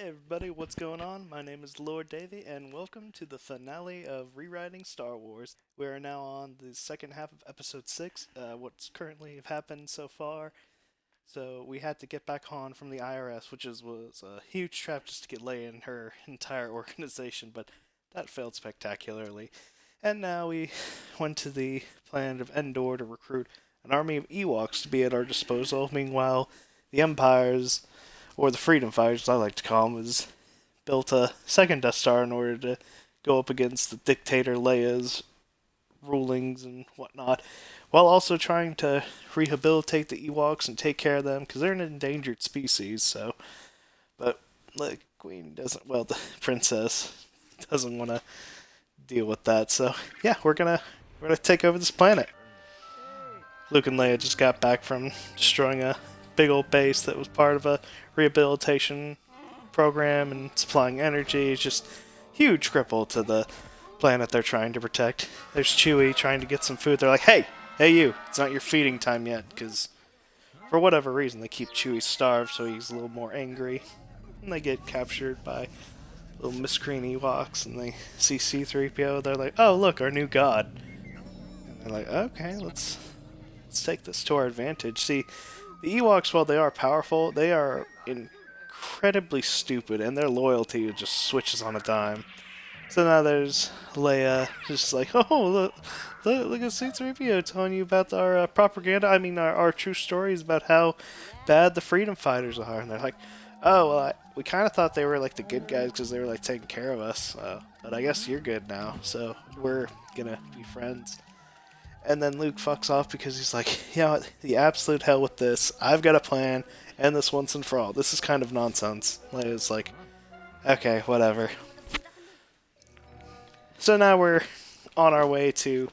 everybody, what's going on? My name is Lord Davy, and welcome to the finale of Rewriting Star Wars. We are now on the second half of Episode 6, what's currently have happened so far. So we had to get back on from the IRS, which was a huge trap just to get Leia and her entire organization, but that failed spectacularly. And now we went to the planet of Endor to recruit an army of Ewoks to be at our disposal. Meanwhile, the Empire's or the Freedom Fighters, as I like to call them, has built a second Death Star in order to go up against the dictator Leia's rulings and whatnot, while also trying to rehabilitate the Ewoks and take care of them because they're an endangered species. So, but the Queen doesn't. Well, the princess doesn't want to deal with that. So yeah, we're gonna take over this planet. Luke and Leia just got back from destroying a big old base that was part of a rehabilitation program and supplying energy. It's just huge cripple to the planet they're trying to protect. There's Chewie trying to get some food. They're like, hey you, it's not your feeding time yet, because for whatever reason they keep Chewie starved, so he's a little more angry. And they get captured by little miscreant Ewoks, and they see C-3PO. They're like, oh look, our new god. And they're like, okay, let's take this to our advantage. See, the Ewoks, while they are powerful, they are incredibly stupid, and their loyalty just switches on a dime. So now there's Leia, just like, oh, look at C-3PO telling you about our propaganda, our true stories about how bad the Freedom Fighters are. And they're like, oh, well, we kind of thought they were like the good guys because they were like taking care of us, but I guess you're good now, so we're gonna be friends. And then Luke fucks off because he's like, you know what, the absolute hell with this. I've got a plan, and this once and for all. This is kind of nonsense. Leia's like, okay, whatever. So now we're on our way to,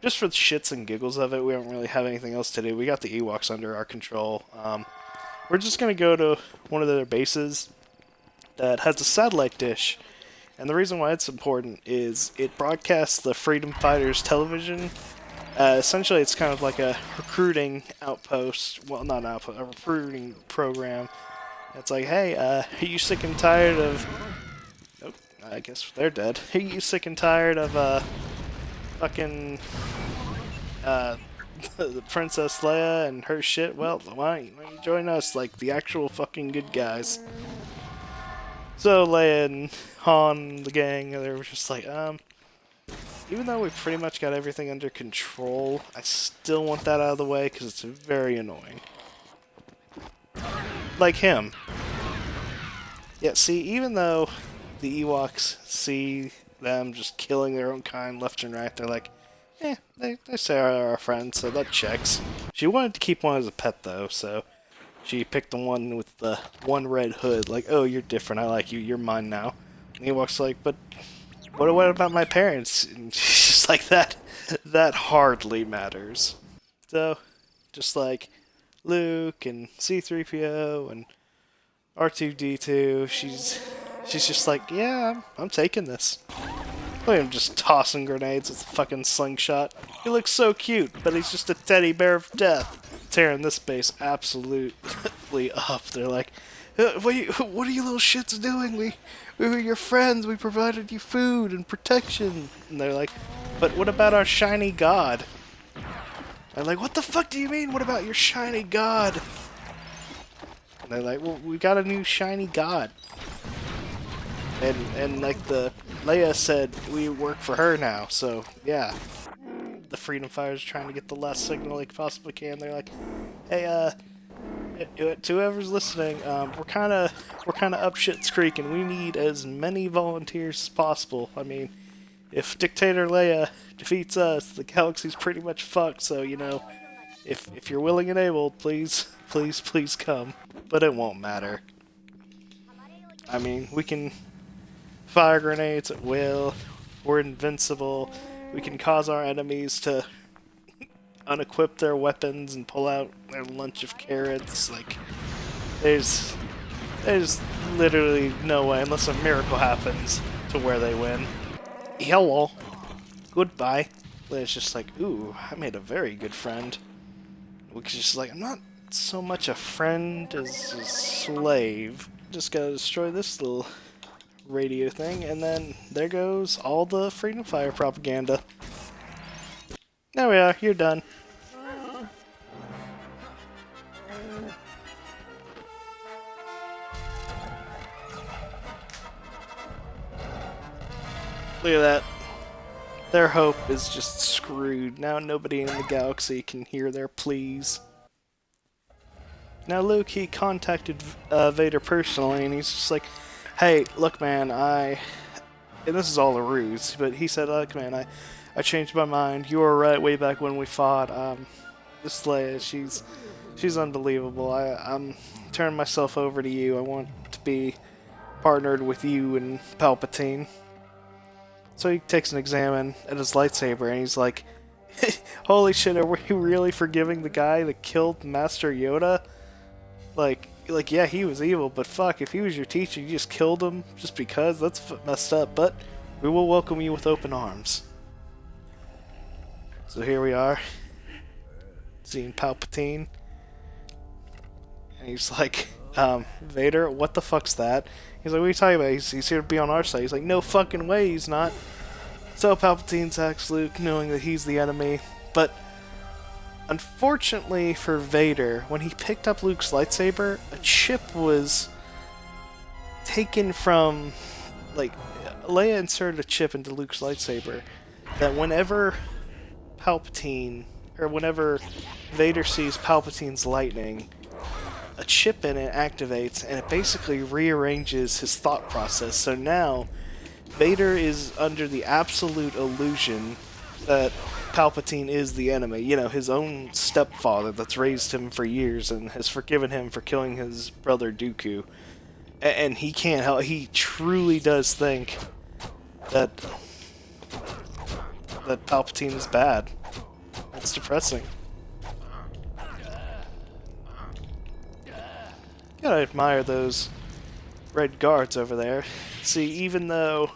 just for the shits and giggles of it, we don't really have anything else to do. We got the Ewoks under our control. We're just going to go to one of their bases that has a satellite dish. And the reason why it's important is it broadcasts the Freedom Fighters television. Essentially, it's kind of like a recruiting outpost. Well, not an outpost, a recruiting program. It's like, hey, are you sick and tired of... Nope, I guess they're dead. Are you sick and tired of, fucking... the Princess Leia and her shit? Well, why don't you join us, like, the actual fucking good guys? So Leia and Han, the gang, they were just like, even though we pretty much got everything under control, I still want that out of the way because it's very annoying. Like him. Yeah, see, even though the Ewoks see them just killing their own kind left and right, they're like, they say are our friends, so that checks. She wanted to keep one as a pet, though, so she picked the one with the one red hood, like, oh, you're different, I like you, you're mine now. And Ewok's like, but what about my parents? And she's just like, that hardly matters. So, just like Luke and C-3PO and R2-D2, she's just like, yeah, I'm taking this. Look at him just tossing grenades with a fucking slingshot. He looks so cute, but he's just a teddy bear of death. Tearing this base absolutely up. They're like, what are you little shits doing? We were your friends. We provided you food and protection. And they're like, but what about our shiny god? I'm like, what the fuck do you mean? What about your shiny god? And they're like, well, we got a new shiny god. And like the Leia said, we work for her now. So yeah, the Freedom Fighters are trying to get the last signal they possibly can. They're like, hey, to whoever's listening, we're kind of up shit's creek, and we need as many volunteers as possible. I mean, if Dictator Leia defeats us, the galaxy's pretty much fucked. So you know, if you're willing and able, please come. But it won't matter. I mean, we can fire grenades at will. We're invincible. We can cause our enemies to unequip their weapons and pull out their lunch of carrots. Like, there's literally no way, unless a miracle happens, to where they win. Hello. Goodbye. It's just like, ooh, I made a very good friend. Which is just like, I'm not so much a friend as a slave. just gotta destroy this little radio thing, and then there goes all the Freedom Fire propaganda. There we are, you're done. Look at that. Their hope is just screwed. Now nobody in the galaxy can hear their pleas. Now Luke, he contacted Vader personally, and he's just like, hey, look man, and this is all a ruse, but he said, look man, I changed my mind. You were right way back when we fought. This Leia, she's unbelievable. I'm turning myself over to you. I want to be partnered with you and Palpatine. So he takes an examine at his lightsaber, and he's like, holy shit, are we really forgiving the guy that killed Master Yoda? Like, yeah, he was evil, but fuck, if he was your teacher, you just killed him just because? That's messed up, but we will welcome you with open arms. So here we are, seeing Palpatine, and he's like, Vader, what the fuck's that? He's like, what are you talking about? He's here to be on our side. He's like, no fucking way he's not. So Palpatine attacks Luke, knowing that he's the enemy, but unfortunately for Vader, when he picked up Luke's lightsaber, a chip was taken from, like, Leia inserted a chip into Luke's lightsaber that whenever Vader sees Palpatine's lightning, a chip in it activates, and it basically rearranges his thought process. So now, Vader is under the absolute illusion that Palpatine is the enemy. You know, his own stepfather that's raised him for years and has forgiven him for killing his brother Dooku. And he can't help, he truly does think that Palpatine is bad. It's depressing. Gotta admire those red guards over there. See, even though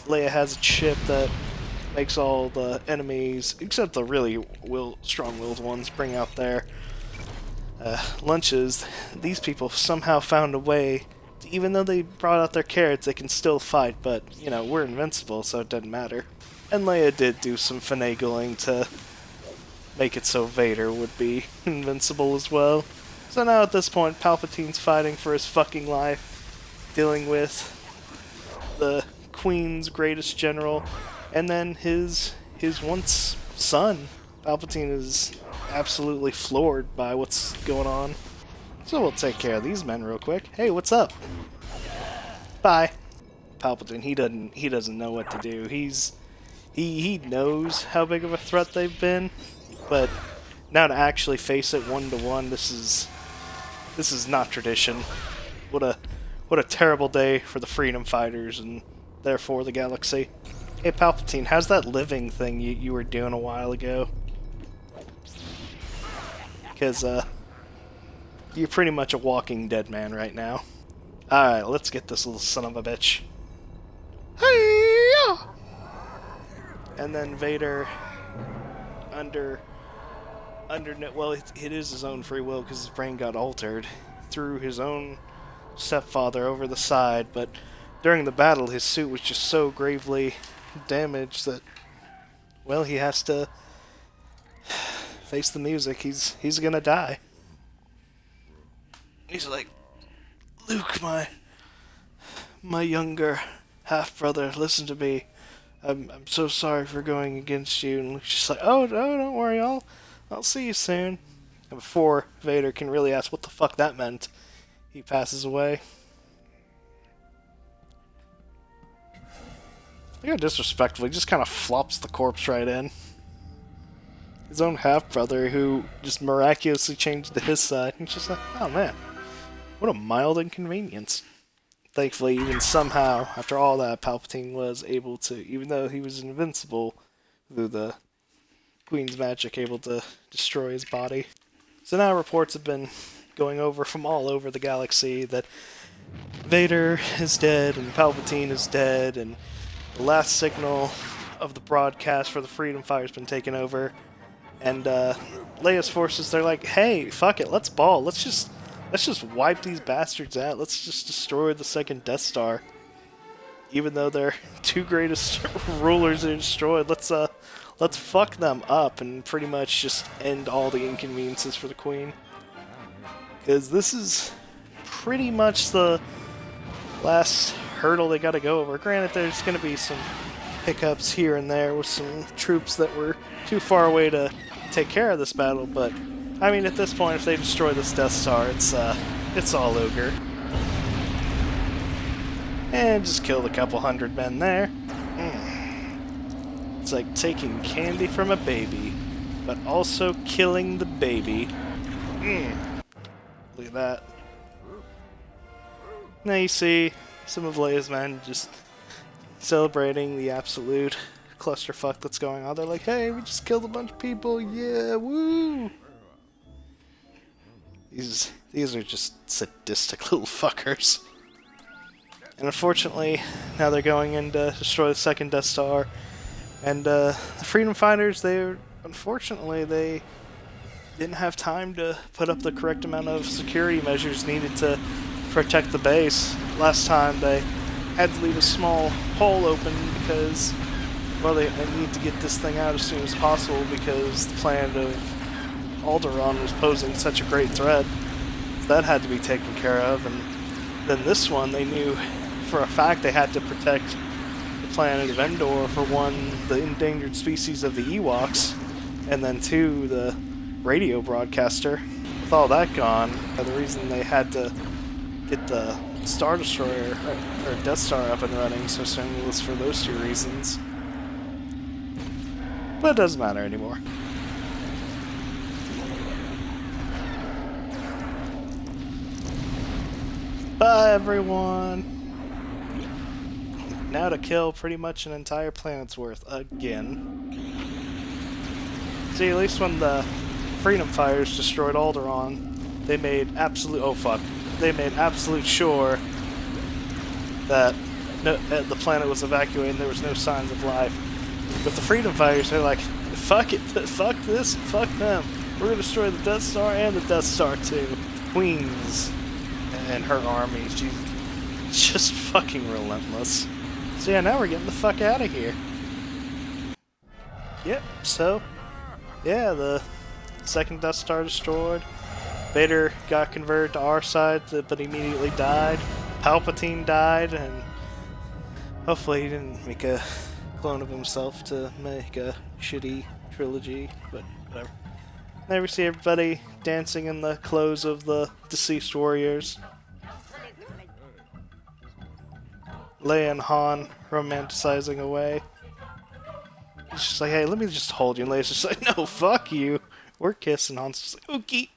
Leia has a chip that makes all the enemies, except the really strong-willed ones, bring out their lunches, these people somehow found a way, even though they brought out their carrots, they can still fight, but, you know, we're invincible, so it doesn't matter. And Leia did do some finagling to make it so Vader would be invincible as well. So now at this point, Palpatine's fighting for his fucking life, dealing with the Queen's greatest general, and then his once son. Palpatine is absolutely floored by what's going on. So we'll take care of these men real quick. Hey, what's up? Bye. Palpatine, he doesn't know what to do. He knows how big of a threat they've been, but now to actually face it 1-to-1, this is not tradition. What a terrible day for the freedom fighters and therefore the galaxy. Hey Palpatine, how's that living thing you were doing a while ago? Because you're pretty much a walking dead man right now. Alright, let's get this little son of a bitch. Hey-ya! And then Vader, well, it is his own free will because his brain got altered, threw his own stepfather over the side, but during the battle his suit was just so gravely damaged that, well, he has to face the music. He's gonna die. He's like, Luke, my younger half-brother, listen to me. I'm so sorry for going against you. And Luke's just like, oh, no, don't worry, I'll see you soon. And before Vader can really ask what the fuck that meant, he passes away. Look how disrespectful, he just kind of flops the corpse right in. His own half-brother who just miraculously changed to his side. He's just like, oh man, what a mild inconvenience. Thankfully, even somehow, after all that, Palpatine was able to, even though he was invincible through the Queen's magic, able to destroy his body. So now reports have been going over from all over the galaxy that Vader is dead and Palpatine is dead, and the last signal of the broadcast for the Freedom Fighter's been taken over. And Leia's forces, they're like, hey, fuck it, let's ball. Let's let's just wipe these bastards out. Let's just destroy the second Death Star. Even though they're two greatest rulers are destroyed, let's fuck them up and pretty much just end all the inconveniences for the Queen. Because this is pretty much the last hurdle they gotta go over. Granted, there's gonna be some hiccups here and there with some troops that were too far away to take care of this battle, but I mean, at this point, if they destroy this Death Star, it's all ogre. And just killed a couple hundred men there. It's like taking candy from a baby, but also killing the baby. Look at that. Now you see some of Leia's men just celebrating the absolute clusterfuck that's going on. They're like, hey, we just killed a bunch of people, yeah, woo! These are just sadistic little fuckers. And unfortunately, now they're going in to destroy the second Death Star. And the Freedom Fighters, unfortunately, they didn't have time to put up the correct amount of security measures needed to protect the base. Last time they had to leave a small hole open because, well, they need to get this thing out as soon as possible because the planet of Alderaan was posing such a great threat. So that had to be taken care of. And then this one, they knew for a fact they had to protect the planet of Endor, for one, the endangered species of the Ewoks, and then two, the radio broadcaster. With all that gone, the reason they had to get the Star Destroyer, or Death Star up and running so soon was for those two reasons. But it doesn't matter anymore. Bye, everyone! Now to kill pretty much an entire planet's worth again. See, at least when the Freedom Fighters destroyed Alderaan, they made absolute they made absolute sure that the planet was evacuated and there was no signs of life. But the Freedom Fighters, they're like, fuck it, fuck this, fuck them. We're gonna destroy the Death Star and the Death Star too. Queens and her army, she's just fucking relentless. So yeah, now we're getting the fuck out of here. Yep, so, yeah, the second Death Star destroyed. Vader got converted to our side, but immediately died. Palpatine died, and hopefully he didn't make a clone of himself to make a shitty trilogy, but whatever. There we see everybody dancing in the clothes of the deceased warriors. Leia and Han romanticizing away. He's just like, hey, let me just hold you. And Leia's just like, no, fuck you. We're kissing. Han's just like, okay.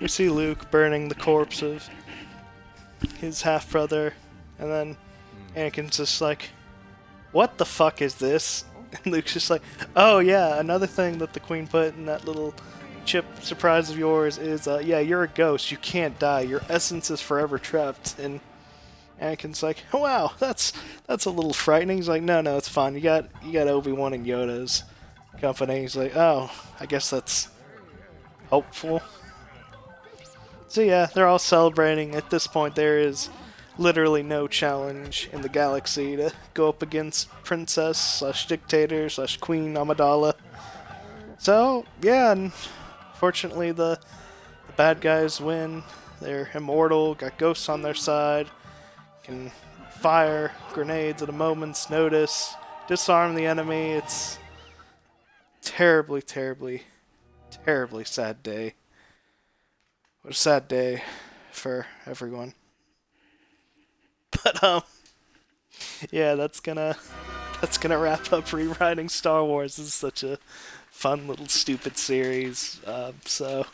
You see Luke burning the corpse of his half-brother. And then Anakin's just like, what the fuck is this? And Luke's just like, oh yeah, another thing that the Queen put in that little chip surprise of yours is, yeah, you're a ghost. You can't die. Your essence is forever trapped. And Anakin's like, oh, wow, that's a little frightening. He's like, no, it's fine. You got Obi-Wan and Yoda's company. He's like, oh, I guess that's hopeful. So yeah, they're all celebrating. At this point, there is literally no challenge in the galaxy to go up against Princess/Dictator/Queen Amidala. So yeah, unfortunately the bad guys win. They're immortal, got ghosts on their side, can fire grenades at a moment's notice, disarm the enemy. It's terribly, terribly, terribly sad day. What a sad day for everyone. But yeah, that's gonna wrap up rewriting Star Wars. This is such a fun little stupid series. So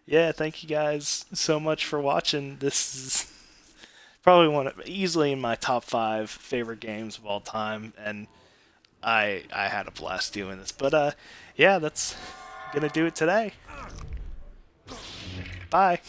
yeah, thank you guys so much for watching. This is probably easily in my top 5 favorite games of all time, and I had a blast doing this. But yeah, that's gonna do it today. Bye.